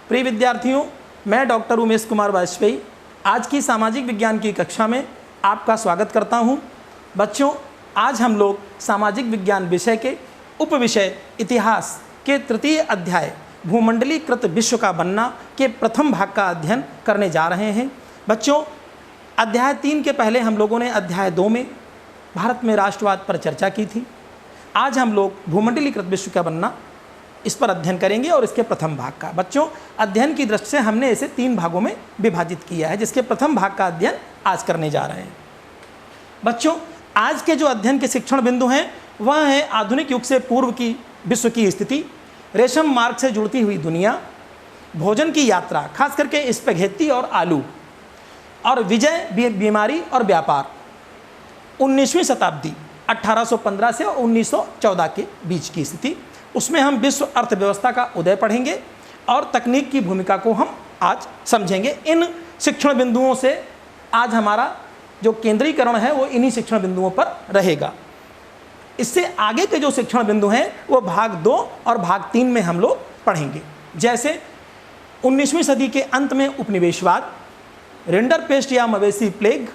प्रिय विद्यार्थियों, मैं डॉक्टर उमेश कुमार वाजपेयी आज की सामाजिक विज्ञान की कक्षा में आपका स्वागत करता हूं। बच्चों, आज हम लोग सामाजिक विज्ञान विषय के उपविषय इतिहास के तृतीय अध्याय भूमंडलीकृत विश्व का बनना के प्रथम भाग का अध्ययन करने जा रहे हैं। बच्चों, अध्याय 3 के पहले हम लोगों ने अध्याय 2 में भारत में राष्ट्रवाद पर चर्चा की थी। आज हम लोग भूमंडलीकृत विश्व का बनना इस पर अध्ययन करेंगे और इसके प्रथम भाग का। बच्चों, अध्ययन की दृष्टि से हमने इसे 3 भागों में विभाजित किया है, जिसके प्रथम भाग का अध्ययन आज करने जा रहे हैं। बच्चों, आज के जो अध्ययन के शिक्षण बिंदु हैं वह है आधुनिक युग से पूर्व की विश्व की स्थिति, रेशम मार्ग से जुड़ती हुई दुनिया, भोजन की यात्रा, खास करके स्पैघेटी और आलू, और विजय, बीमारी और व्यापार। 19वीं शताब्दी 1815 से 1914 के बीच की स्थिति, उसमें हम विश्व अर्थव्यवस्था का उदय पढ़ेंगे और तकनीक की भूमिका को हम आज समझेंगे। इन शिक्षण बिंदुओं से आज हमारा जो केंद्रीकरण है वो इन्हीं शिक्षण बिंदुओं पर रहेगा। इससे आगे के जो शिक्षण बिंदु हैं वो भाग 2 और भाग 3 में हम लोग पढ़ेंगे। जैसे 19वीं सदी के अंत में उपनिवेशवाद, रिंडरपेस्ट या मवेशी प्लेग,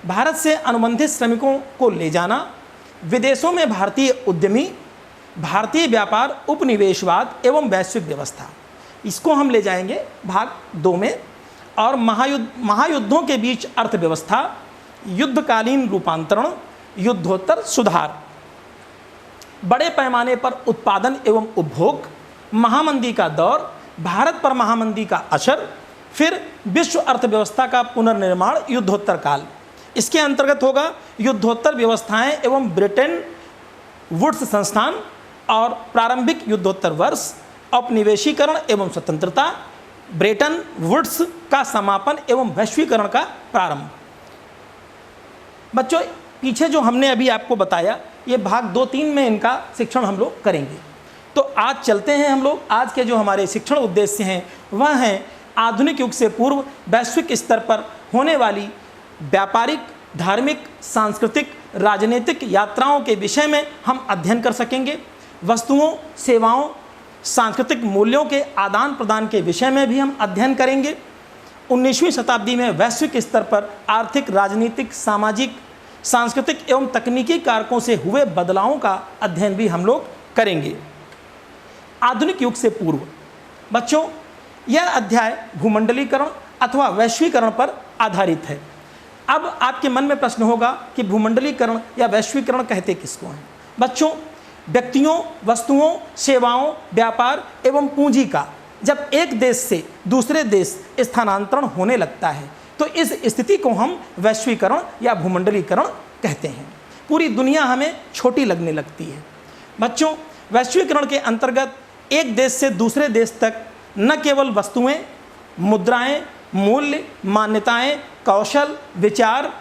भारत से अनुबंधित श्रमिकों को ले जाना, विदेशों में भारतीय उद्यमी, भारतीय व्यापार, उपनिवेशवाद एवं वैश्विक व्यवस्था, इसको हम ले जाएंगे भाग 2 में। और महायुद्धों के बीच अर्थव्यवस्था, युद्धकालीन रूपांतरण, युद्धोत्तर सुधार, बड़े पैमाने पर उत्पादन एवं उपभोग, महामंदी का दौर, भारत पर महामंदी का असर, फिर विश्व अर्थव्यवस्था का पुनर्निर्माण, युद्धोत्तर काल। इसके अंतर्गत होगा युद्धोत्तर व्यवस्थाएं एवं ब्रिटेन वुड्स संस्थान और प्रारंभिक युद्धोत्तर वर्ष, औपनिवेशीकरण एवं स्वतंत्रता, ब्रेटन वुड्स का समापन एवं वैश्वीकरण का प्रारंभ। बच्चों, पीछे जो हमने अभी आपको बताया ये भाग 2-3 में इनका शिक्षण हम लोग करेंगे। तो आज चलते हैं हम लोग। आज के जो हमारे शिक्षण उद्देश्य हैं वह हैं आधुनिक युग से पूर्व वैश्विक स्तर पर होने वाली व्यापारिक, धार्मिक, सांस्कृतिक, राजनीतिक यात्राओं के विषय में हम अध्ययन कर सकेंगे। वस्तुओं, सेवाओं, सांस्कृतिक मूल्यों के आदान प्रदान के विषय में भी हम अध्ययन करेंगे। 19वीं शताब्दी में वैश्विक स्तर पर आर्थिक, राजनीतिक, सामाजिक, सांस्कृतिक एवं तकनीकी कारकों से हुए बदलावों का अध्ययन भी हम लोग करेंगे। आधुनिक युग से पूर्व। बच्चों, यह अध्याय भूमंडलीकरण अथवा वैश्वीकरण पर आधारित है। अब आपके मन में प्रश्न होगा कि भूमंडलीकरण या वैश्वीकरण कहते किसको हैं? बच्चों, व्यक्तियों, वस्तुओं, सेवाओं, व्यापार एवं पूंजी का जब एक देश से दूसरे देश स्थानांतरण होने लगता है तो इस स्थिति को हम वैश्वीकरण या भूमंडलीकरण कहते हैं। पूरी दुनिया हमें छोटी लगने लगती है। बच्चों, वैश्वीकरण के अंतर्गत एक देश से दूसरे देश तक न केवल वस्तुएं, मुद्राएं, मूल्य, मान्यताएं, कौशल, विचार,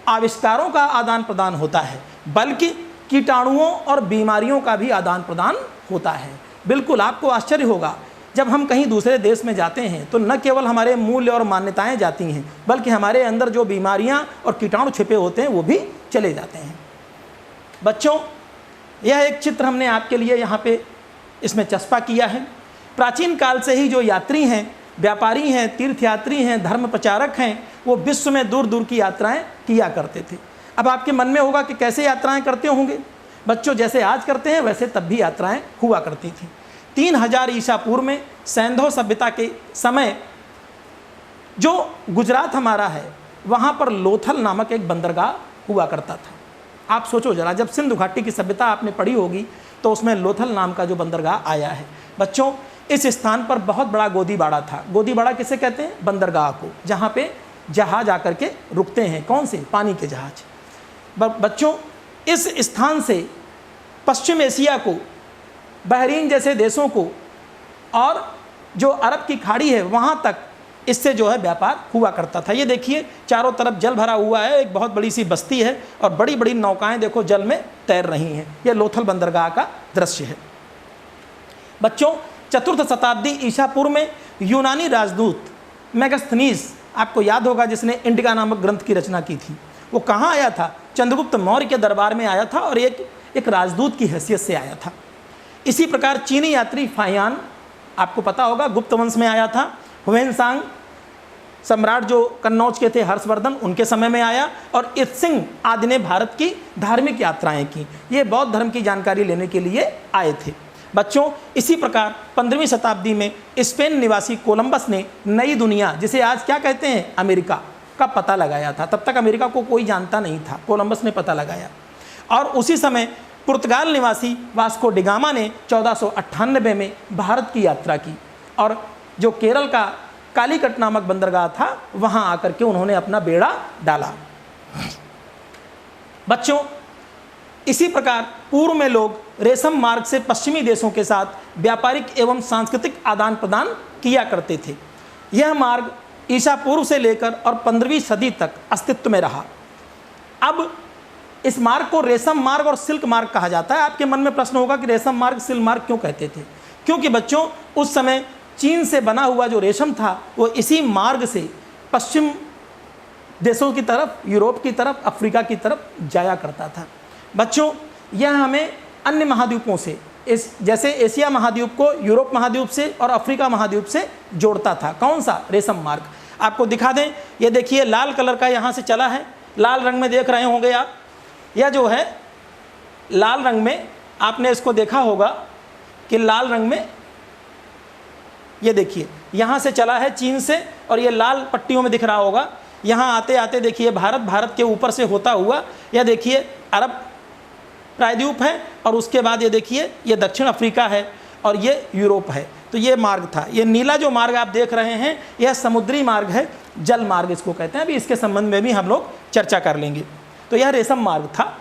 आविष्कारों का आदान प्रदान होता है, बल्कि कीटाणुओं और बीमारियों का भी आदान प्रदान होता है। बिल्कुल आपको आश्चर्य होगा, जब हम कहीं दूसरे देश में जाते हैं तो न केवल हमारे मूल्य और मान्यताएं जाती हैं, बल्कि हमारे अंदर जो बीमारियां और कीटाणु छिपे होते हैं वो भी चले जाते हैं। बच्चों, यह एक चित्र हमने आपके लिए यहाँ पे इसमें चस्पा किया है। प्राचीन काल से ही जो यात्री हैं, व्यापारी हैं, तीर्थयात्री हैं, धर्म प्रचारक हैं, वो विश्व में दूर दूर की यात्राएं किया करते थे। अब आपके मन में होगा कि कैसे यात्राएं करते होंगे? बच्चों, जैसे आज करते हैं वैसे तब भी यात्राएं हुआ करती थी। 3000 ईसा पूर्व में सैंधव सभ्यता के समय जो गुजरात हमारा है वहाँ पर लोथल नामक एक बंदरगाह हुआ करता था। आप सोचो जरा, जब सिंधु घाटी की सभ्यता आपने पढ़ी होगी तो उसमें लोथल नाम का जो बंदरगाह आया है। बच्चों, इस स्थान पर बहुत बड़ा गोदीबाड़ा था। गोदीबाड़ा किसे कहते हैं? बंदरगाह को, जहाँ पे जहाज आकर के रुकते हैं। कौन से? पानी के जहाज। बच्चों, इस स्थान से पश्चिम एशिया को, बहरीन जैसे देशों को और जो अरब की खाड़ी है वहाँ तक इससे जो है व्यापार हुआ करता था। ये देखिए चारों तरफ जल भरा हुआ है, एक बहुत बड़ी सी बस्ती है और बड़ी बड़ी नौकाएं देखो जल में तैर रही हैं। यह लोथल बंदरगाह का दृश्य है। बच्चों, 4th शताब्दी ईसा पूर्व में यूनानी राजदूत मेगास्थनीज, आपको याद होगा, जिसने इंडिका नामक ग्रंथ की रचना की थी, वो कहाँ आया था? चंद्रगुप्त मौर्य के दरबार में आया था और एक राजदूत की हैसियत से आया था। इसी प्रकार चीनी यात्री फायान आपको पता होगा गुप्त वंश में आया था। हुएनसांग सम्राट जो कन्नौज के थे, हर्षवर्धन, उनके समय में आया। और इत्सिंग आदि ने भारत की धार्मिक यात्राएं की। ये बौद्ध धर्म की जानकारी लेने के लिए आए थे। बच्चों, इसी प्रकार 15वीं शताब्दी में स्पेन निवासी कोलंबस ने नई दुनिया, जिसे आज क्या कहते हैं अमेरिका, का पता लगाया था। तब तक अमेरिका को कोई जानता नहीं था, कोलंबस ने पता लगाया। और उसी समय पुर्तगाल निवासी वास्को डिगामा ने 1498 में भारत की यात्रा की और जो केरल का कालीकट नामक बंदरगाह था वहां आकर के उन्होंने अपना बेड़ा डाला। बच्चों, इसी प्रकार पूर्व में लोग रेशम मार्ग से पश्चिमी देशों के साथ व्यापारिक एवं सांस्कृतिक आदान प्रदान किया करते थे। यह मार्ग ईसा पूर्व से लेकर और 15वीं सदी तक अस्तित्व में रहा। अब इस मार्ग को रेशम मार्ग और सिल्क मार्ग कहा जाता है। आपके मन में प्रश्न होगा कि रेशम मार्ग सिल्क मार्ग क्यों कहते थे? क्योंकि बच्चों, उस समय चीन से बना हुआ जो रेशम था वो इसी मार्ग से पश्चिम देशों की तरफ, यूरोप की तरफ, अफ्रीका की तरफ जाया करता था। बच्चों, यह हमें अन्य महाद्वीपों से, इस जैसे एशिया महाद्वीप को यूरोप महाद्वीप से और अफ्रीका महाद्वीप से जोड़ता था। कौन सा? रेशम मार्ग। आपको दिखा दें, ये देखिए लाल कलर का यहाँ से चला है, लाल रंग में देख रहे होंगे आप। यह जो है लाल रंग में, आपने इसको देखा होगा कि लाल रंग में, ये देखिए यहाँ से चला है चीन से, और ये लाल पट्टियों में दिख रहा होगा। यहाँ आते आते देखिए भारत, भारत के ऊपर से होता हुआ यह देखिए अरब प्रायद्वीप है, और उसके बाद ये देखिए ये दक्षिण अफ्रीका है और ये यूरोप है। तो ये मार्ग था। ये नीला जो मार्ग आप देख रहे हैं यह समुद्री मार्ग है, जल मार्ग इसको कहते हैं। अभी इसके संबंध में भी हम लोग चर्चा कर लेंगे। तो यह रेशम मार्ग था।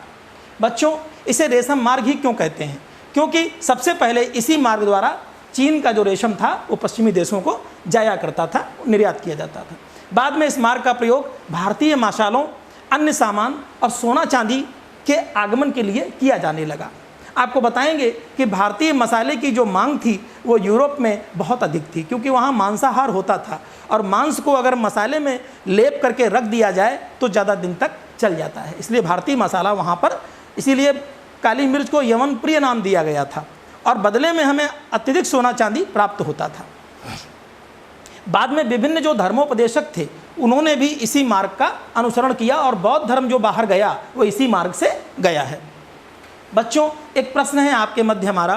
बच्चों, इसे रेशम मार्ग ही क्यों कहते हैं? क्योंकि सबसे पहले इसी मार्ग द्वारा चीन का जो रेशम था वो पश्चिमी देशों को जाया करता था, निर्यात किया जाता था। बाद में इस मार्ग का प्रयोग भारतीय मसालों, अन्य सामान और सोना चांदी के आगमन के लिए किया जाने लगा। आपको बताएंगे कि भारतीय मसाले की जो मांग थी वो यूरोप में बहुत अधिक थी, क्योंकि वहाँ मांसाहार होता था और मांस को अगर मसाले में लेप करके रख दिया जाए तो ज़्यादा दिन तक चल जाता है। इसलिए भारतीय मसाला वहाँ पर, इसीलिए काली मिर्च को यवन प्रिय नाम दिया गया था, और बदले में हमें अत्यधिक सोना चांदी प्राप्त होता था। बाद में विभिन्न जो धर्मोपदेशक थे उन्होंने भी इसी मार्ग का अनुसरण किया, और बौद्ध धर्म जो बाहर गया वो इसी मार्ग से गया है। बच्चों, एक प्रश्न है आपके मध्य हमारा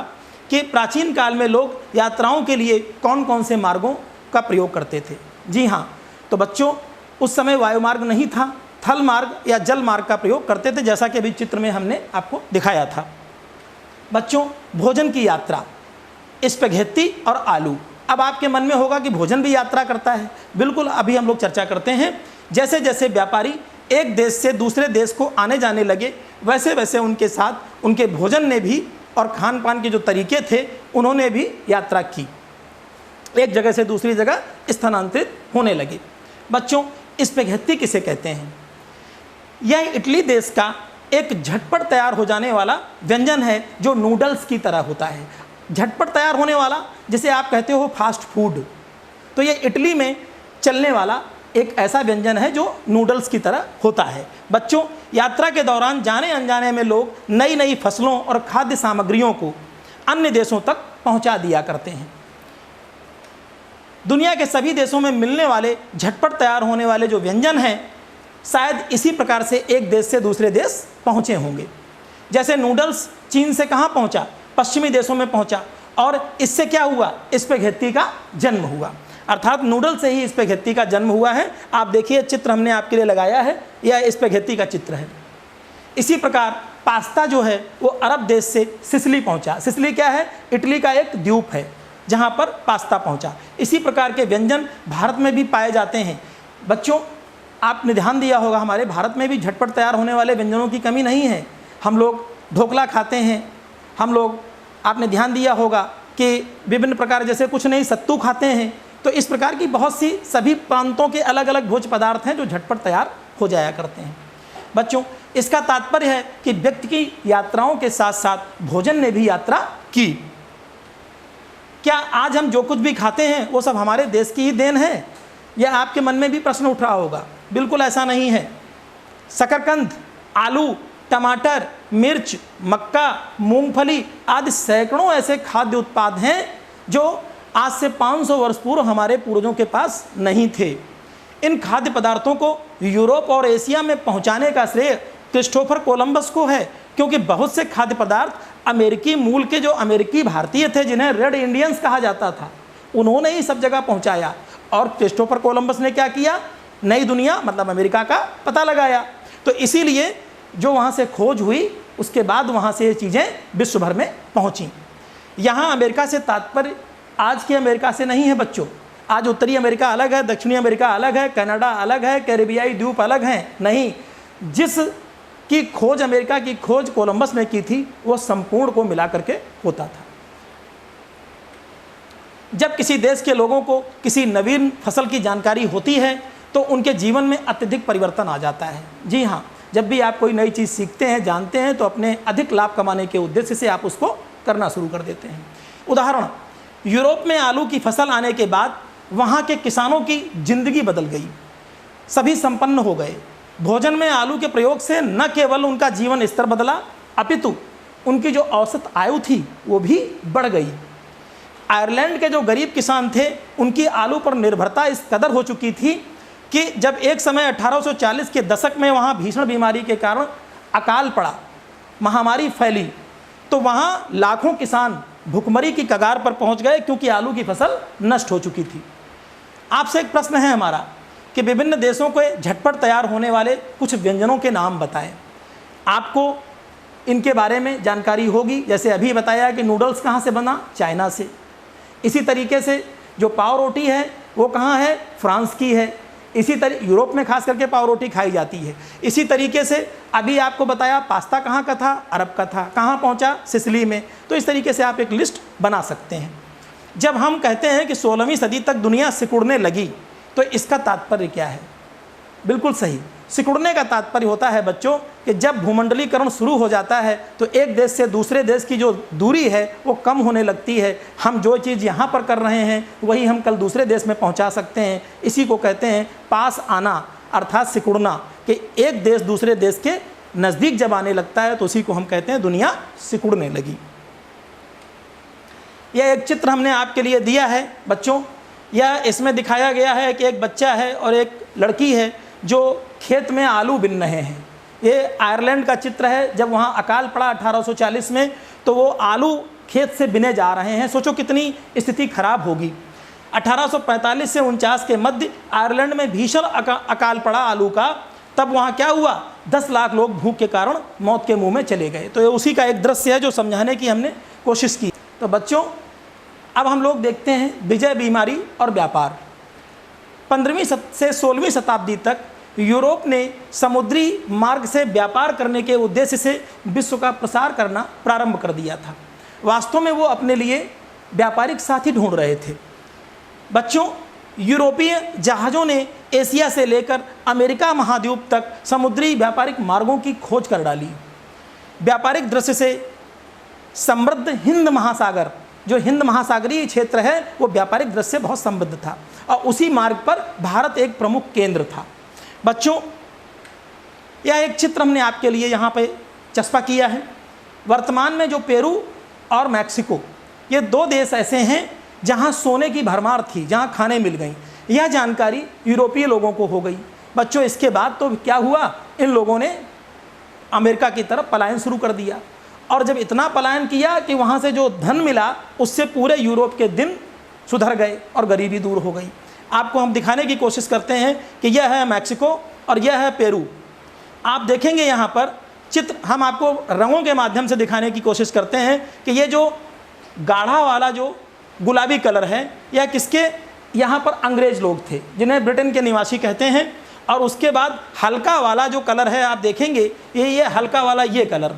कि प्राचीन काल में लोग यात्राओं के लिए कौन कौन से मार्गों का प्रयोग करते थे? जी हाँ, तो बच्चों उस समय वायुमार्ग नहीं था, थल मार्ग या जल मार्ग का प्रयोग करते थे, जैसा कि अभी चित्र में हमने आपको दिखाया था। बच्चों, भोजन की यात्रा, स्पैघेटी और आलू। अब आपके मन में होगा कि भोजन भी यात्रा करता है। बिल्कुल, अभी हम लोग चर्चा करते हैं। जैसे जैसे व्यापारी एक देश से दूसरे देश को आने जाने लगे, वैसे वैसे उनके साथ उनके भोजन ने भी और खान पान के जो तरीके थे उन्होंने भी यात्रा की, एक जगह से दूसरी जगह स्थानांतरित होने लगे। बच्चों, स्पैघेटी किसे कहते हैं? यह इटली देश का एक झटपट तैयार हो जाने वाला व्यंजन है जो नूडल्स की तरह होता है। झटपट तैयार होने वाला, जिसे आप कहते हो फास्ट फूड। तो ये इटली में चलने वाला एक ऐसा व्यंजन है जो नूडल्स की तरह होता है। बच्चों, यात्रा के दौरान जाने अनजाने में लोग नई नई फसलों और खाद्य सामग्रियों को अन्य देशों तक पहुंचा दिया करते हैं। दुनिया के सभी देशों में मिलने वाले झटपट तैयार होने वाले जो व्यंजन हैं, शायद इसी प्रकार से एक देश से दूसरे देश पहुँचे होंगे। जैसे नूडल्स चीन से कहाँ पहुँचा? पश्चिमी देशों में पहुँचा, और इससे क्या हुआ? स्पैघेटी का जन्म हुआ। अर्थात नूडल से ही स्पैघेटी का जन्म हुआ है। आप देखिए, चित्र हमने आपके लिए लगाया है, यह स्पैघेटी का चित्र है। इसी प्रकार पास्ता जो है वो अरब देश से सिसिली पहुँचा। सिसिली क्या है? इटली का एक द्वीप है जहाँ पर पास्ता पहुँचा। इसी प्रकार के व्यंजन भारत में भी पाए जाते हैं। बच्चों, आपने ध्यान दिया होगा हमारे भारत में भी झटपट तैयार होने वाले व्यंजनों की कमी नहीं है। हम लोग ढोकला खाते हैं, हम लोग, आपने ध्यान दिया होगा कि विभिन्न प्रकार, जैसे कुछ नहीं, सत्तू खाते हैं। तो इस प्रकार की बहुत सी सभी प्रांतों के अलग अलग भोज्य पदार्थ हैं जो झटपट तैयार हो जाया करते हैं। बच्चों, इसका तात्पर्य है कि व्यक्ति की यात्राओं के साथ साथ भोजन ने भी यात्रा की। क्या आज हम जो कुछ भी खाते हैं वो सब हमारे देश की ही देन है? यह आपके मन में भी प्रश्न उठ रहा होगा। बिल्कुल ऐसा नहीं है। शकरकंद, आलू, टमाटर, मिर्च, मक्का, मूंगफली आदि सैकड़ों ऐसे खाद्य उत्पाद हैं जो आज से 500 वर्ष पूर्व हमारे पूर्वजों के पास नहीं थे। इन खाद्य पदार्थों को यूरोप और एशिया में पहुंचाने का श्रेय क्रिस्टोफर कोलंबस को है, क्योंकि बहुत से खाद्य पदार्थ अमेरिकी मूल के जो अमेरिकी भारतीय थे, जिन्हें रेड इंडियंस कहा जाता था, उन्होंने ही सब जगह पहुंचाया। और क्रिस्टोफर कोलंबस ने क्या किया? नई दुनिया मतलब अमेरिका का पता लगाया। तो इसीलिए जो वहाँ से खोज हुई, उसके बाद वहाँ से ये चीज़ें विश्व भर में पहुँची। यहाँ अमेरिका से तात्पर्य आज के अमेरिका से नहीं है बच्चों। आज उत्तरी अमेरिका अलग है, दक्षिणी अमेरिका अलग है, कनाडा अलग है, कैरिबियाई द्वीप अलग हैं। नहीं, जिस की खोज अमेरिका की खोज कोलंबस ने की थी, वो संपूर्ण को मिला करके होता था। जब किसी देश के लोगों को किसी नवीन फसल की जानकारी होती है तो उनके जीवन में अत्यधिक परिवर्तन आ जाता है। जी हाँ, जब भी आप कोई नई चीज़ सीखते हैं, जानते हैं, तो अपने अधिक लाभ कमाने के उद्देश्य से आप उसको करना शुरू कर देते हैं। उदाहरण, यूरोप में आलू की फसल आने के बाद वहाँ के किसानों की जिंदगी बदल गई, सभी संपन्न हो गए। भोजन में आलू के प्रयोग से न केवल उनका जीवन स्तर बदला, अपितु उनकी जो औसत आयु थी वो भी बढ़ गई। आयरलैंड के जो गरीब किसान थे, उनकी आलू पर निर्भरता इस कदर हो चुकी थी कि जब एक समय 1840 के दशक में वहाँ भीषण बीमारी के कारण अकाल पड़ा, महामारी फैली, तो वहाँ लाखों किसान भुखमरी की कगार पर पहुँच गए, क्योंकि आलू की फसल नष्ट हो चुकी थी। आपसे एक प्रश्न है हमारा कि विभिन्न देशों के झटपट तैयार होने वाले कुछ व्यंजनों के नाम बताएं। आपको इनके बारे में जानकारी होगी। जैसे अभी बताया कि नूडल्स कहाँ से बना? चाइना से। इसी तरीके से जो पाव रोटी है वो कहाँ है? फ्रांस की है। इसी तरह यूरोप में खास करके पाव रोटी खाई जाती है। इसी तरीके से अभी आपको बताया पास्ता कहाँ का था? अरब का था। कहाँ पहुँचा? सिसिली में। तो इस तरीके से आप एक लिस्ट बना सकते हैं। जब हम कहते हैं कि 16वीं सदी तक दुनिया सिकुड़ने लगी, तो इसका तात्पर्य क्या है? बिल्कुल सही, सिकुड़ने का तात्पर्य होता है बच्चों कि जब भूमंडलीकरण शुरू हो जाता है तो एक देश से दूसरे देश की जो दूरी है वो कम होने लगती है। हम जो चीज़ यहाँ पर कर रहे हैं वही हम कल दूसरे देश में पहुँचा सकते हैं। इसी को कहते हैं पास आना, अर्थात सिकुड़ना, कि एक देश दूसरे देश के नज़दीक जब आने लगता है तो उसी को हम कहते हैं दुनिया सिकुड़ने लगी। यह एक चित्र हमने आपके लिए दिया है बच्चों। यह इसमें दिखाया गया है कि एक बच्चा है और एक लड़की है जो खेत में आलू बिन रहे हैं। ये आयरलैंड का चित्र है। जब वहाँ अकाल पड़ा 1840 में, तो वो आलू खेत से बिने जा रहे हैं। सोचो कितनी स्थिति खराब होगी। 1845 से 49 के मध्य आयरलैंड में भीषण अकाल पड़ा आलू का। तब वहाँ क्या हुआ? 10 लाख लोग भूख के कारण मौत के मुँह में चले गए। तो ये उसी का एक दृश्य है जो समझाने की हमने कोशिश की। तो बच्चों, अब हम लोग देखते हैं विजय बीमारी और व्यापार। 15वीं से 16वीं शताब्दी तक यूरोप ने समुद्री मार्ग से व्यापार करने के उद्देश्य से विश्व का प्रसार करना प्रारंभ कर दिया था। वास्तव में वो अपने लिए व्यापारिक साथी ढूंढ रहे थे। बच्चों, यूरोपीय जहाज़ों ने एशिया से लेकर अमेरिका महाद्वीप तक समुद्री व्यापारिक मार्गों की खोज कर डाली। व्यापारिक दृष्टि से समृद्ध हिंद महासागर, जो हिंद महासागरीय क्षेत्र है, वो व्यापारिक दृष्टि से बहुत समृद्ध था और उसी मार्ग पर भारत एक प्रमुख केंद्र था। बच्चों, यह एक चित्र हमने आपके लिए यहाँ पे चस्पा किया है। वर्तमान में जो पेरू और मैक्सिको, ये 2 देश ऐसे हैं जहाँ सोने की भरमार थी, जहाँ खाने मिल गई। यह जानकारी यूरोपीय लोगों को हो गई। बच्चों, इसके बाद तो क्या हुआ? इन लोगों ने अमेरिका की तरफ पलायन शुरू कर दिया और जब इतना पलायन किया कि वहाँ से जो धन मिला उससे पूरे यूरोप के दिन सुधर गए और गरीबी दूर हो गई। आपको हम दिखाने की कोशिश करते हैं कि यह है मैक्सिको और यह है पेरू। आप देखेंगे यहाँ पर चित्र, हम आपको रंगों के माध्यम से दिखाने की कोशिश करते हैं कि ये जो गाढ़ा वाला जो गुलाबी कलर है, यह किसके? यहाँ पर अंग्रेज लोग थे जिन्हें ब्रिटेन के निवासी कहते हैं। और उसके बाद हल्का वाला जो कलर है आप देखेंगे, ये हल्का वाला ये कलर,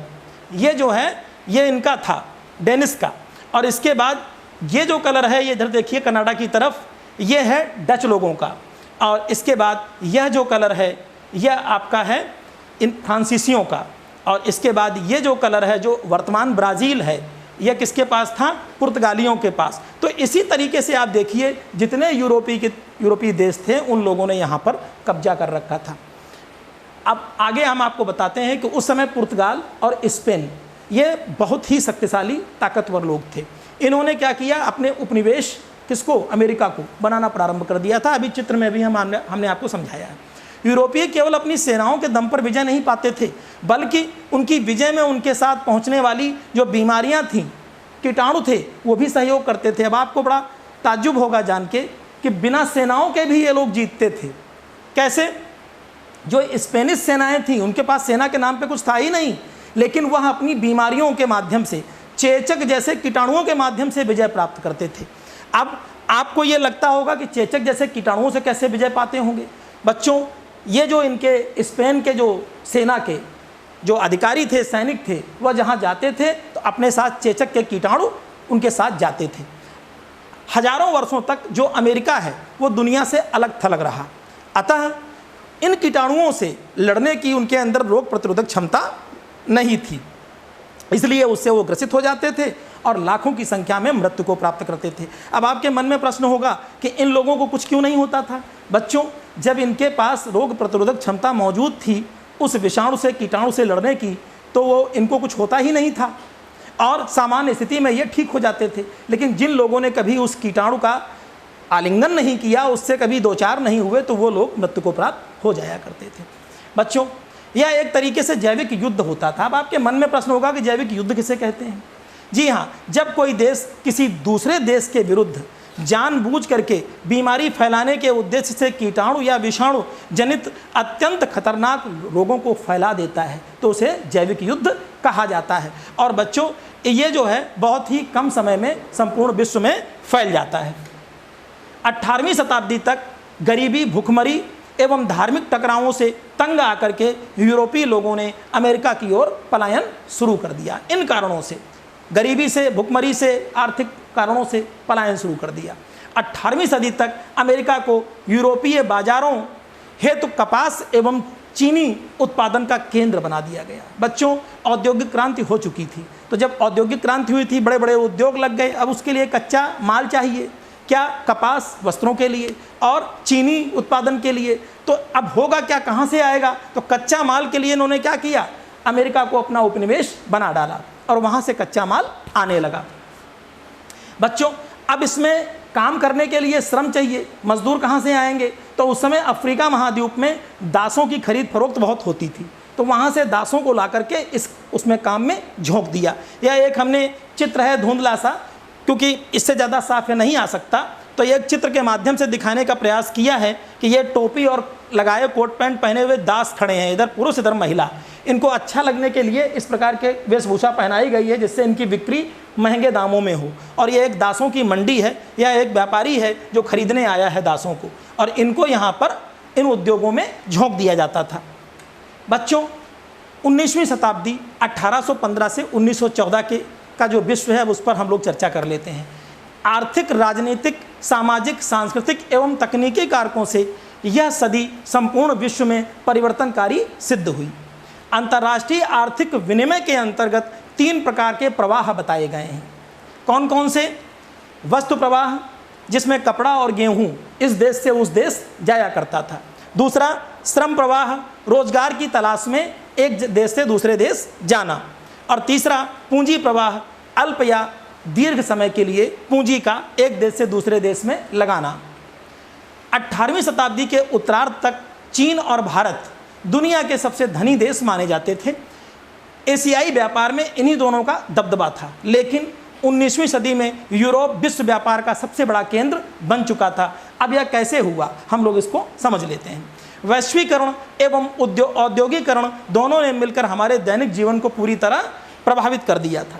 ये जो है ये इनका था, डेनिस का। और इसके बाद ये जो कलर है, ये इधर देखिए कनाडा की तरफ, ये है डच लोगों का। और इसके बाद यह जो कलर है यह आपका है इन फ्रांसीसियों का। और इसके बाद ये जो कलर है जो वर्तमान ब्राज़ील है, यह किसके पास था? पुर्तगालियों के पास। तो इसी तरीके से आप देखिए जितने यूरोपीय देश थे उन लोगों ने यहाँ पर कब्जा कर रखा था। अब आगे हम आपको बताते हैं कि उस समय पुर्तगाल और स्पेन ये बहुत ही शक्तिशाली ताकतवर लोग थे। इन्होंने क्या किया? अपने उपनिवेश किसको? अमेरिका को बनाना प्रारंभ कर दिया था। अभी चित्र में भी हमने आपको समझाया है। यूरोपीय केवल अपनी सेनाओं के दम पर विजय नहीं पाते थे, बल्कि उनकी विजय में उनके साथ पहुंचने वाली जो बीमारियां थीं, कीटाणु थे, वो भी सहयोग करते थे। अब आपको बड़ा ताज्जुब होगा जान के कि बिना सेनाओं के भी ये लोग जीतते थे। कैसे? जो स्पेनिश सेनाएं थीं, उनके पास सेना के नाम पे कुछ था ही नहीं, लेकिन वह अपनी बीमारियों के माध्यम से, चेचक जैसे कीटाणुओं के माध्यम से विजय प्राप्त करते थे। अब आपको ये लगता होगा कि चेचक जैसे कीटाणुओं से कैसे विजय पाते होंगे? बच्चों, ये जो इनके स्पेन के जो सेना के जो अधिकारी थे, सैनिक थे, वह जहाँ जाते थे तो अपने साथ चेचक के कीटाणु उनके साथ जाते थे। हजारों वर्षों तक जो अमेरिका है वो दुनिया से अलग थलग रहा, अतः इन कीटाणुओं से लड़ने की उनके अंदर रोग प्रतिरोधक क्षमता नहीं थी, इसलिए उससे वो ग्रसित हो जाते थे और लाखों की संख्या में मृत्यु को प्राप्त करते थे। अब आपके मन में प्रश्न होगा कि इन लोगों को कुछ क्यों नहीं होता था? बच्चों, जब इनके पास रोग प्रतिरोधक क्षमता मौजूद थी उस विषाणु से, कीटाणु से लड़ने की, तो वो इनको कुछ होता ही नहीं था और सामान्य स्थिति में ये ठीक हो जाते थे। लेकिन जिन लोगों ने कभी उस कीटाणु का आलिंगन नहीं किया, उससे कभी दो चार नहीं हुए, तो वो लोग मृत्यु को प्राप्त हो जाया करते थे। बच्चों, यह एक तरीके से जैविक युद्ध होता था। अब आपके मन में प्रश्न होगा कि जैविक युद्ध किसे कहते हैं? जी हाँ, जब कोई देश किसी दूसरे देश के विरुद्ध जानबूझ करके बीमारी फैलाने के उद्देश्य से कीटाणु या विषाणु जनित अत्यंत खतरनाक रोगों को फैला देता है, तो उसे जैविक युद्ध कहा जाता है। और बच्चों, ये जो है बहुत ही कम समय में संपूर्ण विश्व में फैल जाता है। 18वीं शताब्दी तक गरीबी, भूखमरी एवं धार्मिक टकरावों से तंग आकर के यूरोपीय लोगों ने अमेरिका की ओर पलायन शुरू कर दिया। इन कारणों से, गरीबी से, भुखमरी से, आर्थिक कारणों से पलायन शुरू कर दिया। 18वीं सदी तक अमेरिका को यूरोपीय बाजारों हेतु कपास एवं चीनी उत्पादन का केंद्र बना दिया गया। बच्चों, औद्योगिक क्रांति हो चुकी थी, तो जब औद्योगिक क्रांति हुई थी, बड़े बड़े उद्योग लग गए। अब उसके लिए कच्चा माल चाहिए, क्या? कपास वस्त्रों के लिए और चीनी उत्पादन के लिए। तो अब होगा क्या, कहाँ से आएगा? तो कच्चा माल के लिए इन्होंने क्या किया? अमेरिका को अपना उपनिवेश बना डाला और वहाँ से कच्चा माल आने लगा। बच्चों, अब इसमें काम करने के लिए श्रम चाहिए, मजदूर कहाँ से आएंगे? तो उस समय अफ्रीका महाद्वीप में दासों की खरीद फरोख्त बहुत होती थी, तो वहाँ से दासों को ला करके उसमें काम में झोंक दिया। यह एक हमने चित्र है धुंधला सा, क्योंकि इससे ज़्यादा साफ नहीं आ सकता, तो एक चित्र के माध्यम से दिखाने का प्रयास किया है कि ये टोपी और लगाए कोट पैंट पहने हुए दास खड़े हैं, इधर पुरुष इधर महिला। इनको अच्छा लगने के लिए इस प्रकार के वेशभूषा पहनाई गई है जिससे इनकी बिक्री महंगे दामों में हो। और ये एक दासों की मंडी है, यह एक व्यापारी है जो खरीदने आया है दासों को, और इनको यहाँ पर इन उद्योगों में झोंक दिया जाता था। बच्चों, 19वीं शताब्दी 1815 से 1914 का जो विश्व है उस पर हम लोग चर्चा कर लेते हैं। आर्थिक, राजनीतिक, सामाजिक, सांस्कृतिक एवं तकनीकी कारकों से यह सदी संपूर्ण विश्व में परिवर्तनकारी सिद्ध हुई। अंतर्राष्ट्रीय आर्थिक विनिमय के अंतर्गत 3 प्रकार के प्रवाह बताए गए हैं। कौन कौन से? वस्तु प्रवाह, जिसमें कपड़ा और गेहूं इस देश से उस देश जाया करता था। दूसरा, श्रम प्रवाह, रोजगार की तलाश में एक देश से दूसरे देश जाना। और तीसरा, पूंजी प्रवाह, अल्प या दीर्घ समय के लिए पूंजी का एक देश से दूसरे देश में लगाना। 18वीं शताब्दी के उत्तरार्ध तक चीन और भारत दुनिया के सबसे धनी देश माने जाते थे। एशियाई व्यापार में इन्हीं दोनों का दबदबा था, लेकिन 19वीं सदी में यूरोप विश्व व्यापार का सबसे बड़ा केंद्र बन चुका था। अब यह कैसे हुआ, हम लोग इसको समझ लेते हैं। वैश्वीकरण एवं औद्योगिकरण दोनों ने मिलकर हमारे दैनिक जीवन को पूरी तरह प्रभावित कर दिया था।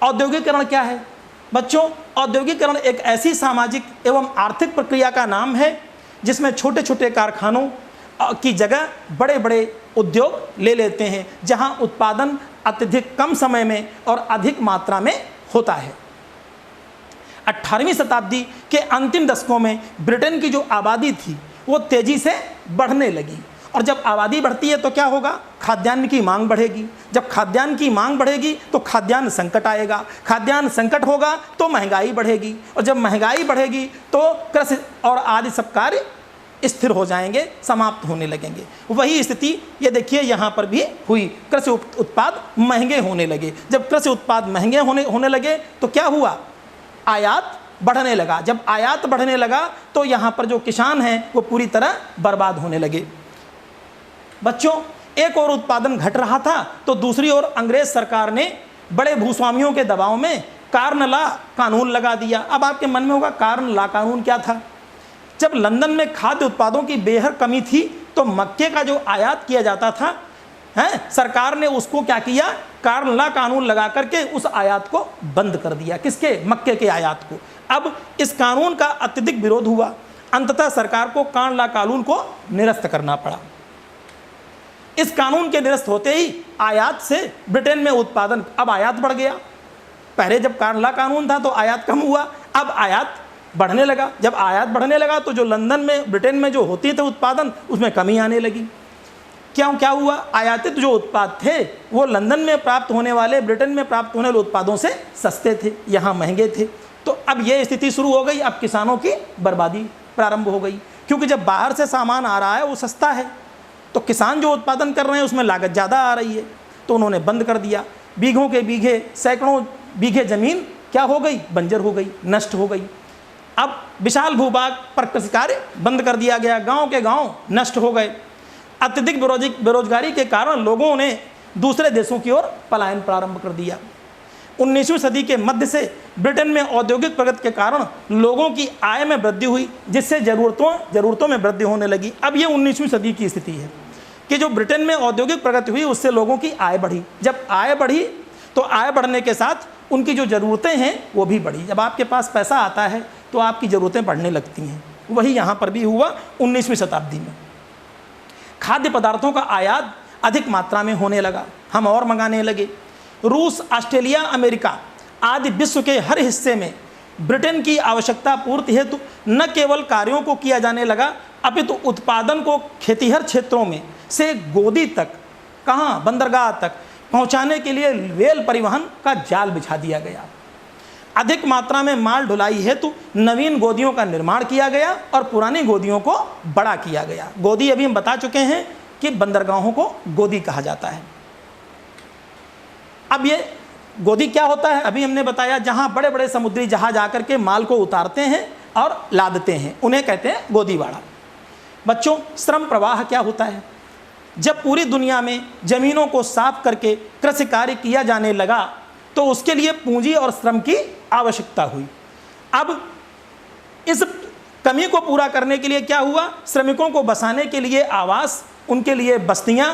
औद्योगिकरण क्या है? बच्चों, औद्योगिकरण एक ऐसी सामाजिक एवं आर्थिक प्रक्रिया का नाम है जिसमें छोटे छोटे कारखानों की जगह बड़े बड़े उद्योग ले लेते हैं, जहां उत्पादन अत्यधिक कम समय में और अधिक मात्रा में होता है। 18वीं शताब्दी के अंतिम दशकों में ब्रिटेन की जो आबादी थी वो तेजी से बढ़ने लगी, और जब आबादी बढ़ती है तो क्या होगा? खाद्यान्न की मांग बढ़ेगी। जब खाद्यान्न की मांग बढ़ेगी तो खाद्यान्न संकट आएगा, खाद्यान्न संकट होगा तो महंगाई बढ़ेगी, और जब महंगाई बढ़ेगी तो कृषि और आदि सब कार्य स्थिर हो जाएंगे, समाप्त होने लगेंगे। वही स्थिति ये देखिए यहाँ पर भी हुई, कृषि उत्पाद महंगे होने लगे। जब कृषि उत्पाद महंगे होने लगे तो क्या हुआ? आयात बढ़ने लगा। जब आयात बढ़ने लगा तो यहाँ पर जो किसान हैं वो पूरी तरह बर्बाद होने लगे। बच्चों, एक और उत्पादन घट रहा था तो दूसरी ओर अंग्रेज सरकार ने बड़े भूस्वामियों के दबाव में कार्न लॉ कानून लगा दिया। अब आपके मन में होगा कार्न लॉ कानून क्या था? जब लंदन में खाद्य उत्पादों की बेहद कमी थी तो मक्के का जो आयात किया जाता था, सरकार ने उसको क्या किया, कार्न लॉ कानून लगा करके उस आयात को बंद कर दिया। किसके? मक्के के आयात को। अब इस कानून का अत्यधिक विरोध हुआ, अंततः सरकार को कार्न लॉ कानून को निरस्त करना पड़ा। इस कानून के निरस्त होते ही आयात से ब्रिटेन में उत्पादन, अब आयात बढ़ गया। पहले जब कार्न लॉ कानून था तो आयात कम हुआ, अब आयात बढ़ने लगा। जब आयात बढ़ने लगा तो जो लंदन में, ब्रिटेन में जो होती थे उत्पादन, उसमें कमी आने लगी। क्या हुआ? आयातित जो उत्पाद थे वो लंदन में प्राप्त होने वाले, ब्रिटेन में प्राप्त होने वाले उत्पादों से सस्ते थे, यहाँ महंगे थे। तो अब ये स्थिति शुरू हो गई। अब किसानों की बर्बादी प्रारंभ हो गई, क्योंकि जब बाहर से सामान आ रहा है वो सस्ता है, तो किसान जो उत्पादन कर रहे हैं उसमें लागत ज़्यादा आ रही है, तो उन्होंने बंद कर दिया। बीघों के बीघे, सैकड़ों बीघे ज़मीन क्या हो गई? बंजर हो गई, नष्ट हो गई। अब विशाल भूभाग पर कृषि कार्य बंद कर दिया गया, गांव के गांव नष्ट हो गए। अत्यधिक बेरोजगारी के कारण लोगों ने दूसरे देशों की ओर पलायन प्रारंभ कर दिया। 19वीं सदी के मध्य से ब्रिटेन में औद्योगिक प्रगति के कारण लोगों की आय में वृद्धि हुई, जिससे ज़रूरतों में वृद्धि होने लगी। अब ये 19वीं सदी की स्थिति है कि जो ब्रिटेन में औद्योगिक प्रगति हुई उससे लोगों की आय बढ़ी। जब आय बढ़ी तो आय बढ़ने के साथ उनकी जो ज़रूरतें हैं वो भी बढ़ी। जब आपके पास पैसा आता है तो आपकी ज़रूरतें बढ़ने लगती हैं। वही यहाँ पर भी हुआ 19वीं शताब्दी में। खाद्य पदार्थों का आयात अधिक मात्रा में होने लगा, हम और मंगाने लगे। रूस, ऑस्ट्रेलिया, अमेरिका आदि विश्व के हर हिस्से में ब्रिटेन की आवश्यकता पूर्ति हेतु न केवल कार्यों को किया जाने लगा, अपितु उत्पादन को खेतिहर क्षेत्रों में से गोदी तक, कहाँ, बंदरगाह तक पहुँचाने के लिए रेल परिवहन का जाल बिछा दिया गया। अधिक मात्रा में माल ढुलाई हेतु नवीन गोदियों का निर्माण किया गया और पुरानी गोदियों को बड़ा किया गया। गोदी अभी हम बता चुके हैं कि बंदरगाहों को गोदी कहा जाता है। अब ये गोदी क्या होता है? अभी हमने बताया, जहां बड़े बड़े समुद्री जहाज आकर के माल को उतारते हैं और लादते हैं, उन्हें कहते हैं गोदीवाड़ा। बच्चों, श्रम प्रवाह क्या होता है? जब पूरी दुनिया में जमीनों को साफ करके कृषि कार्य किया जाने लगा तो उसके लिए पूंजी और श्रम की आवश्यकता हुई। अब इस कमी को पूरा करने के लिए क्या हुआ? श्रमिकों को बसाने के लिए आवास, उनके लिए बस्तियां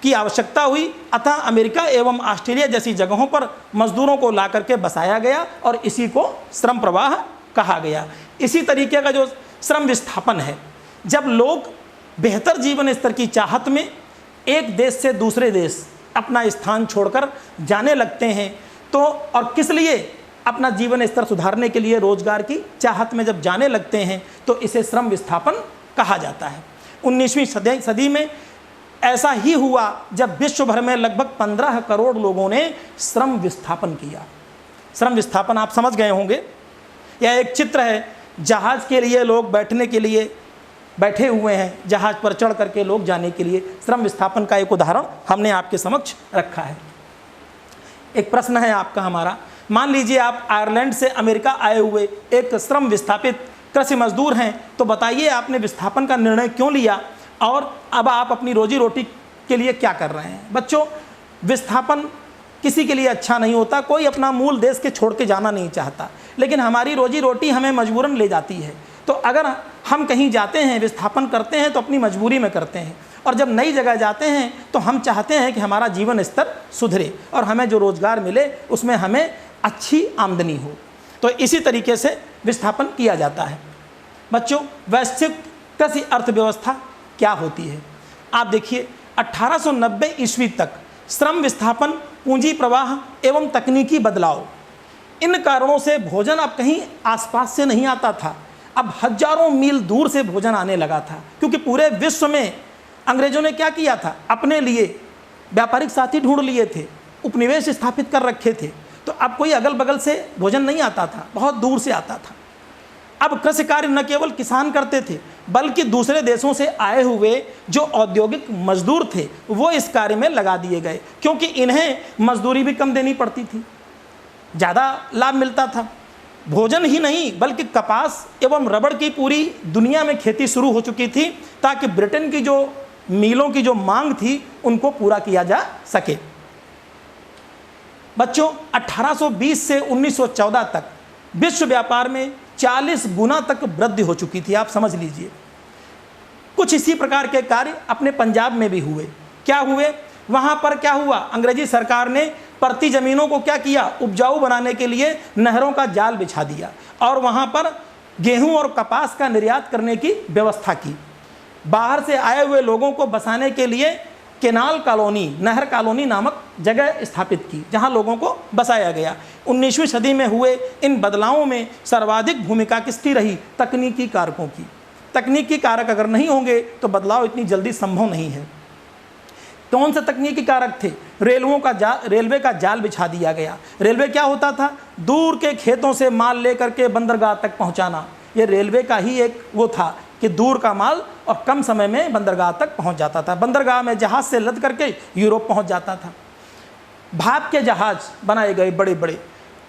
की आवश्यकता हुई। अतः अमेरिका एवं ऑस्ट्रेलिया जैसी जगहों पर मजदूरों को ला करके बसाया गया और इसी को श्रम प्रवाह कहा गया। इसी तरीके का जो श्रम विस्थापन है, जब लोग बेहतर जीवन स्तर की चाहत में एक देश से दूसरे देश अपना स्थान छोड़कर जाने लगते हैं, तो और किस लिए? अपना जीवन स्तर सुधारने के लिए, रोजगार की चाहत में जब जाने लगते हैं तो इसे श्रम विस्थापन कहा जाता है। 19वीं सदी में ऐसा ही हुआ जब विश्व भर में लगभग 15 करोड़ लोगों ने श्रम विस्थापन किया। श्रम विस्थापन आप समझ गए होंगे। यह एक चित्र है, जहाज के लिए लोग बैठने के लिए बैठे हुए हैं, जहाज पर चढ़ करके लोग जाने के लिए। श्रम विस्थापन का एक उदाहरण हमने आपके समक्ष रखा है। एक प्रश्न है आपका हमारा, मान लीजिए आप आयरलैंड से अमेरिका आए हुए एक श्रम विस्थापित कृषि मजदूर हैं, तो बताइए आपने विस्थापन का निर्णय क्यों लिया और अब आप अपनी रोजी रोटी के लिए क्या कर रहे हैं? बच्चों, विस्थापन किसी के लिए अच्छा नहीं होता, कोई अपना मूल देश के छोड़ के जाना नहीं चाहता, लेकिन हमारी रोजी रोटी हमें मजबूरन ले जाती है। तो अगर हम कहीं जाते हैं, विस्थापन करते हैं, तो अपनी मजबूरी में करते हैं, और जब नई जगह जाते हैं तो हम चाहते हैं कि हमारा जीवन स्तर सुधरे और हमें जो रोज़गार मिले उसमें हमें अच्छी आमदनी हो। तो इसी तरीके से विस्थापन किया जाता है। बच्चों, वैश्विक कृषि अर्थव्यवस्था क्या होती है? आप देखिए, 1890 ईस्वी तक श्रम विस्थापन, पूंजी प्रवाह एवं तकनीकी बदलाव, इन कारणों से भोजन अब कहीं आसपास से नहीं आता था, अब हजारों मील दूर से भोजन आने लगा था। क्योंकि पूरे विश्व में अंग्रेजों ने क्या किया था? अपने लिए व्यापारिक साथी ढूंढ लिए थे, उपनिवेश स्थापित कर रखे थे, तो अब कोई अगल बगल से भोजन नहीं आता था, बहुत दूर से आता था। अब कृषि कार्य न केवल किसान करते थे, बल्कि दूसरे देशों से आए हुए जो औद्योगिक मजदूर थे वो इस कार्य में लगा दिए गए, क्योंकि इन्हें मजदूरी भी कम देनी पड़ती थी, ज़्यादा लाभ मिलता था। भोजन ही नहीं बल्कि कपास एवं रबड़ की पूरी दुनिया में खेती शुरू हो चुकी थी, ताकि ब्रिटेन की जो मीलों की जो मांग थी उनको पूरा किया जा सके। बच्चों, 1820 से 1914 तक विश्व व्यापार में 40 गुना तक वृद्धि हो चुकी थी, आप समझ लीजिए। कुछ इसी प्रकार के कार्य अपने पंजाब में भी हुए। क्या हुए? वहाँ पर क्या हुआ, अंग्रेजी सरकार ने परती ज़मीनों को क्या किया, उपजाऊ बनाने के लिए नहरों का जाल बिछा दिया और वहाँ पर गेहूं और कपास का निर्यात करने की व्यवस्था की। बाहर से आए हुए लोगों को बसाने के लिए केनाल कॉलोनी, नहर कॉलोनी नामक जगह स्थापित की, जहाँ लोगों को बसाया गया। 19वीं सदी में हुए इन बदलावों में सर्वाधिक भूमिका किसकी रही? तकनीकी कारकों की। तकनीकी कारक अगर नहीं होंगे तो बदलाव इतनी जल्दी संभव नहीं है। कौन से तकनीकी कारक थे? रेलवे का जाल बिछा दिया गया। रेलवे क्या होता था? दूर के खेतों से माल लेकर के बंदरगाह तक पहुंचाना। ये रेलवे का ही एक वो था कि दूर का माल और कम समय में बंदरगाह तक पहुंच जाता था। बंदरगाह में जहाज से लद करके यूरोप पहुंच जाता था। भाप के जहाज बनाए गए बड़े बड़े,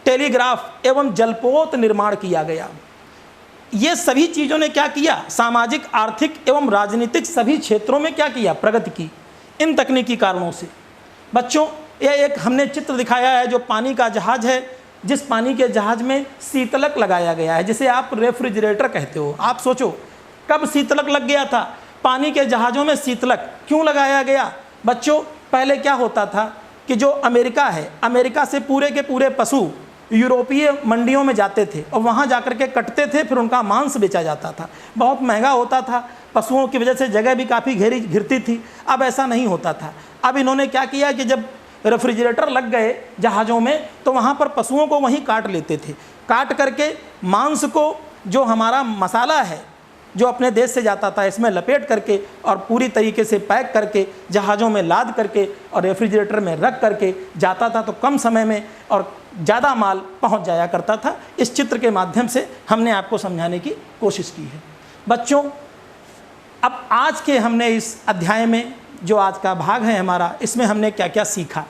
टेलीग्राफ एवं जलपोत निर्माण किया गया। ये सभी चीज़ों ने क्या किया? सामाजिक, आर्थिक एवं राजनीतिक सभी क्षेत्रों में क्या किया? प्रगति की, इन तकनीकी कारणों से। बच्चों, ये एक हमने चित्र दिखाया है जो पानी का जहाज है, जिस पानी के जहाज में शीतलक लगाया गया है, जिसे आप रेफ्रिजरेटर कहते हो। आप सोचो कब शीतलक लग गया था? पानी के जहाज़ों में शीतलक क्यों लगाया गया? बच्चों, पहले क्या होता था कि जो अमेरिका है, अमेरिका से पूरे के पूरे पशु यूरोपीय मंडियों में जाते थे और वहाँ जाकर के कटते थे, फिर उनका मांस बेचा जाता था। बहुत महंगा होता था, पशुओं की वजह से जगह भी काफ़ी घिरती थी। अब ऐसा नहीं होता था। अब इन्होंने क्या किया कि जब रेफ्रिजरेटर लग गए जहाज़ों में, तो वहाँ पर पशुओं को वहीं काट लेते थे। काट करके मांस को, जो हमारा मसाला है जो अपने देश से जाता था, इसमें लपेट करके और पूरी तरीके से पैक करके जहाज़ों में लाद करके और रेफ्रिजरेटर में रख करके जाता था, तो कम समय में और ज़्यादा माल पहुंच जाया करता था। इस चित्र के माध्यम से हमने आपको समझाने की कोशिश की है। बच्चों, अब आज के हमने इस अध्याय में, जो आज का भाग है हमारा, इसमें हमने क्या क्या सीखा,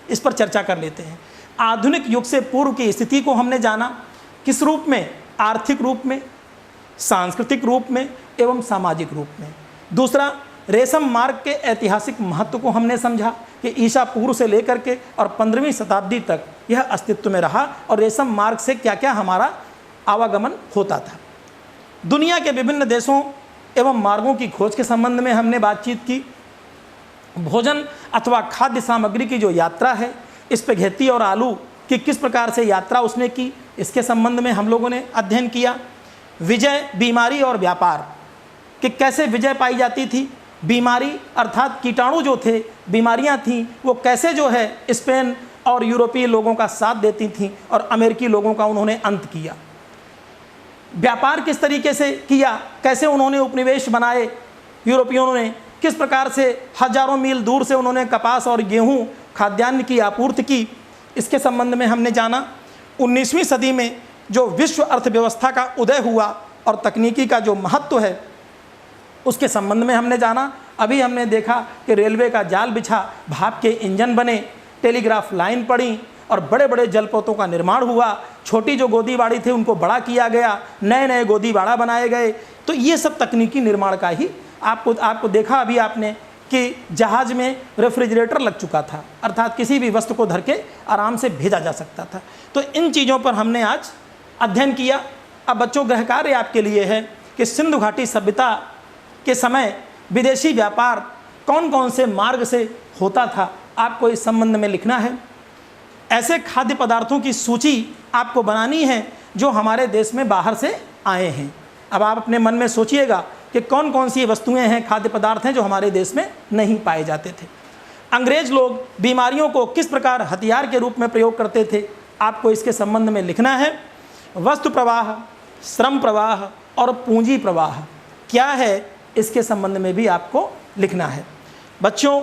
इस पर चर्चा कर लेते हैं। आधुनिक युग से पूर्व की स्थिति को हमने जाना, किस रूप में? आर्थिक रूप में, सांस्कृतिक रूप में एवं सामाजिक रूप में। दूसरा, रेशम मार्ग के ऐतिहासिक महत्व को हमने समझा कि ईसा पूर्व से लेकर के और 15वीं शताब्दी तक यह अस्तित्व में रहा और रेशम मार्ग से क्या क्या हमारा आवागमन होता था। दुनिया के विभिन्न देशों एवं मार्गों की खोज के संबंध में हमने बातचीत की। भोजन अथवा खाद्य सामग्री की जो यात्रा है, स्पैघेटी और आलू की किस प्रकार से यात्रा उसने की, इसके संबंध में हम लोगों ने अध्ययन किया। विजय, बीमारी और व्यापार कि कैसे विजय पाई जाती थी, बीमारी अर्थात कीटाणु जो थे, बीमारियां थीं, वो कैसे जो है स्पेन और यूरोपीय लोगों का साथ देती थीं और अमेरिकी लोगों का उन्होंने अंत किया। व्यापार किस तरीके से किया, कैसे उन्होंने उपनिवेश बनाए, यूरोपियों ने किस प्रकार से हजारों मील दूर से उन्होंने कपास और गेहूं खाद्यान्न की आपूर्ति की, इसके संबंध में हमने जाना। 19वीं सदी में जो विश्व अर्थव्यवस्था का उदय हुआ और तकनीकी का जो महत्व है, उसके संबंध में हमने जाना। अभी हमने देखा कि रेलवे का जाल बिछा, भाप के इंजन बने, टेलीग्राफ लाइन पड़ी और बड़े बड़े जलपोतों का निर्माण हुआ। छोटी जो गोदीबाड़ी थी उनको बड़ा किया गया, नए नए गोदीबाड़ा बनाए गए। तो ये सब तकनीकी निर्माण का ही आपको देखा अभी आपने कि जहाज़ में रेफ्रिजरेटर लग चुका था, अर्थात किसी भी वस्तु को धर के आराम से भेजा जा सकता था। तो इन चीज़ों पर हमने आज अध्ययन किया। अब बच्चों, गृह कार्य आपके लिए है कि सिंधु घाटी सभ्यता के समय विदेशी व्यापार कौन कौन से मार्ग से होता था, आपको इस संबंध में लिखना है। ऐसे खाद्य पदार्थों की सूची आपको बनानी है जो हमारे देश में बाहर से आए हैं। अब आप अपने मन में सोचिएगा कि कौन कौन सी वस्तुएं हैं, खाद्य पदार्थ हैं जो हमारे देश में नहीं पाए जाते थे। अंग्रेज लोग बीमारियों को किस प्रकार हथियार के रूप में प्रयोग करते थे, आपको इसके संबंध में लिखना है। वस्तु प्रवाह, श्रम प्रवाह और पूंजी प्रवाह क्या है, इसके संबंध में भी आपको लिखना है। बच्चों,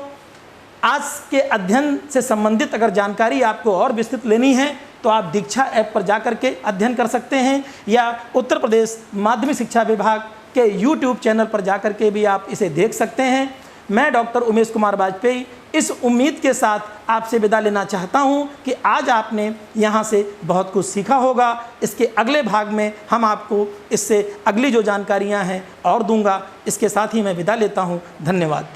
आज के अध्ययन से संबंधित अगर जानकारी आपको और विस्तृत लेनी है तो आप दीक्षा ऐप पर जाकर के अध्ययन कर सकते हैं, या उत्तर प्रदेश माध्यमिक शिक्षा विभाग के YouTube चैनल पर जाकर के भी आप इसे देख सकते हैं। मैं डॉक्टर उमेश कुमार वाजपेयी इस उम्मीद के साथ आपसे विदा लेना चाहता हूँ कि आज आपने यहाँ से बहुत कुछ सीखा होगा। इसके अगले भाग में हम आपको इससे अगली जो जानकारियाँ हैं और दूंगा। इसके साथ ही मैं विदा लेता हूँ। धन्यवाद।